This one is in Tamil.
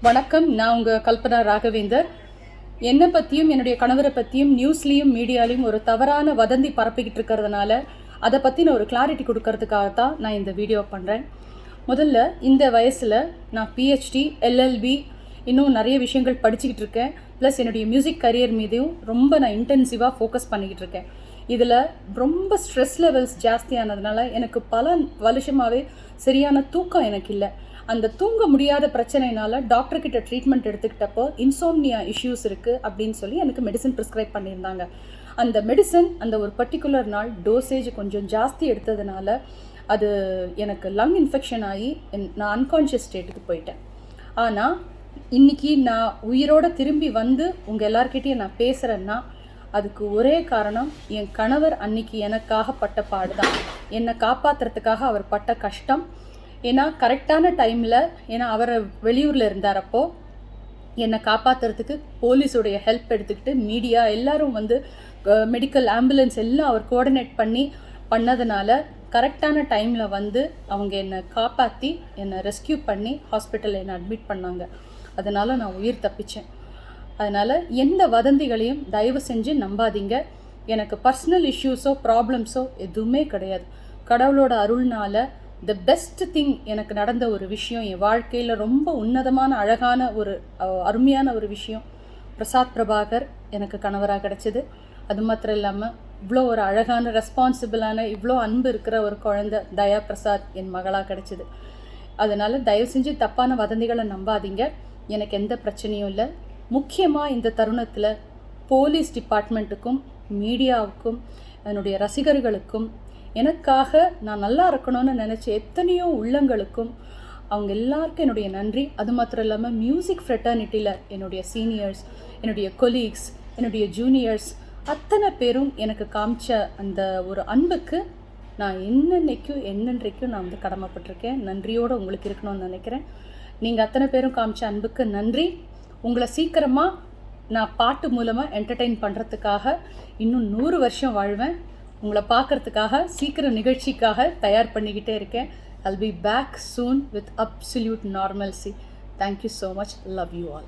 வணக்கம். நான் உங்கள் கல்பனா ராகவேந்தர். என்னை பற்றியும் என்னுடைய கணவரை பற்றியும் நியூஸ்லேயும் மீடியாலையும் ஒரு தவறான வதந்தி பரப்பிக்கிட்டு இருக்கிறதுனால அதை பற்றி நான் ஒரு கிளாரிட்டி கொடுக்கறதுக்காகத்தான் நான் இந்த வீடியோ பண்ணுறேன். முதல்ல இந்த வயசில் நான் பிஹெச்டி, எல்எல்பி இன்னும் நிறைய விஷயங்கள் படிச்சுக்கிட்டு இருக்கேன். ப்ளஸ் என்னுடைய மியூசிக் கரியர் மீதையும் ரொம்ப நான் இன்டென்சிவாக ஃபோக்கஸ் பண்ணிக்கிட்டு இருக்கேன். இதில் ரொம்ப ஸ்ட்ரெஸ் லெவல்ஸ் ஜாஸ்தியானதுனால எனக்கு பல வருஷமாகவே சரியான தூக்கம் எனக்கு இல்லை. அந்த தூங்க முடியாத பிரச்சனைனால டாக்டர்கிட்ட ட்ரீட்மெண்ட் எடுத்துக்கிட்டப்போ இன்சோம்னியா இஷ்யூஸ் இருக்குது அப்படின்னு சொல்லி எனக்கு மெடிசன் ப்ரிஸ்கிரைப் பண்ணியிருந்தாங்க. அந்த மெடிசன் அந்த ஒரு பர்டிகுலர் நாள் டோசேஜ் கொஞ்சம் ஜாஸ்தி எடுத்ததுனால அது எனக்கு லங் இன்ஃபெக்ஷன் ஆகி நான் அன்கான்ஷியஸ் ஸ்டேட்டுக்கு போயிட்டேன். ஆனால் இன்றைக்கி நான் உயிரோடு திரும்பி வந்து உங்கள் எல்லார்கிட்டையும் நான் பேசுகிறேன்னா அதுக்கு ஒரே காரணம் என் கணவர் அன்னைக்கு எனக்காக பட்ட பாடு தான். என்னை காப்பாற்றுறதுக்காக அவர் பட்ட கஷ்டம். ஏன்னா கரெக்டான டைமில், ஏன்னா அவர் வெளியூரில் இருந்தார், அப்போது என்னை காப்பாற்றுறதுக்கு போலீஸோடைய ஹெல்ப் எடுத்துக்கிட்டு மீடியா எல்லோரும் வந்து மெடிக்கல் ஆம்புலன்ஸ் எல்லாம் அவர் கோஆர்டினேட் பண்ணதுனால கரெக்டான டைமில் வந்து அவங்க என்னை காப்பாற்றி என்னை ரெஸ்கியூ பண்ணி ஹாஸ்பிட்டலில் என்னை அட்மிட் பண்ணாங்க. அதனால் நான் உயிர் தப்பித்தேன். அதனால் எந்த வதந்திகளையும் தயவு செஞ்சு நம்பாதீங்க. எனக்கு பர்சனல் இஷ்யூஸோ ப்ராப்ளம்ஸோ எதுவுமே கிடையாது. கடவுளோட அருள்னால் த பெஸ்ட் திங் எனக்கு நடந்த ஒரு விஷயம், என் வாழ்க்கையில் ரொம்ப உன்னதமான அழகான ஒரு அருமையான ஒரு விஷயம், பிரசாத் பிரபாகர் எனக்கு கணவராக கிடச்சிது. அது மாத்திரம் இல்லாமல் இவ்வளோ ஒரு அழகான ரெஸ்பான்சிபிளான இவ்வளோ அன்பு இருக்கிற ஒரு குழந்தை தயா பிரசாத் என் மகளாக கிடச்சிது. அதனால் தயவு செஞ்சு தப்பான வதந்திகளை நம்பாதீங்க. எனக்கு எந்த பிரச்சனையும் இல்லை. முக்கியமாக இந்த தருணத்தில் போலீஸ் டிபார்ட்மெண்ட்டுக்கும் மீடியாவுக்கும் என்னுடைய ரசிகர்களுக்கும் எனக்காக நான் நல்லா இருக்கணும்னு நினச்ச எத்தனையோ உள்ளங்களுக்கும் அவங்க எல்லாருக்கும் என்னுடைய நன்றி. அது மாத்திரம் இல்லாமல் மியூசிக் ஃப்ரெட்டர்னிட்டியில் என்னுடைய சீனியர்ஸ், என்னுடைய கொலீக்ஸ், என்னுடைய ஜூனியர்ஸ் அத்தனை பேரும் எனக்கு காமிச்ச அந்த ஒரு அன்புக்கு நான் என்னென்றைக்கும் நான் வந்து கடமைப்பட்டிருக்கேன். நன்றியோடு உங்களுக்கு இருக்கணும்னு நினைக்கிறேன். நீங்கள் அத்தனை பேரும் காமிச்ச அன்புக்கு நன்றி. உங்களை சீக்கிரமாக நான் பாட்டு மூலமாக என்டர்டெயின் பண்ணுறதுக்காக இன்னும் 100 வருஷம் வாழ்வேன். உங்களை பார்க்குறதுக்காக சீக்கிரம் நிகழ்ச்சிக்காக தயார் பண்ணிக்கிட்டே இருக்கேன். I'll be back soon with absolute normalcy. Thank you so much. Love you all.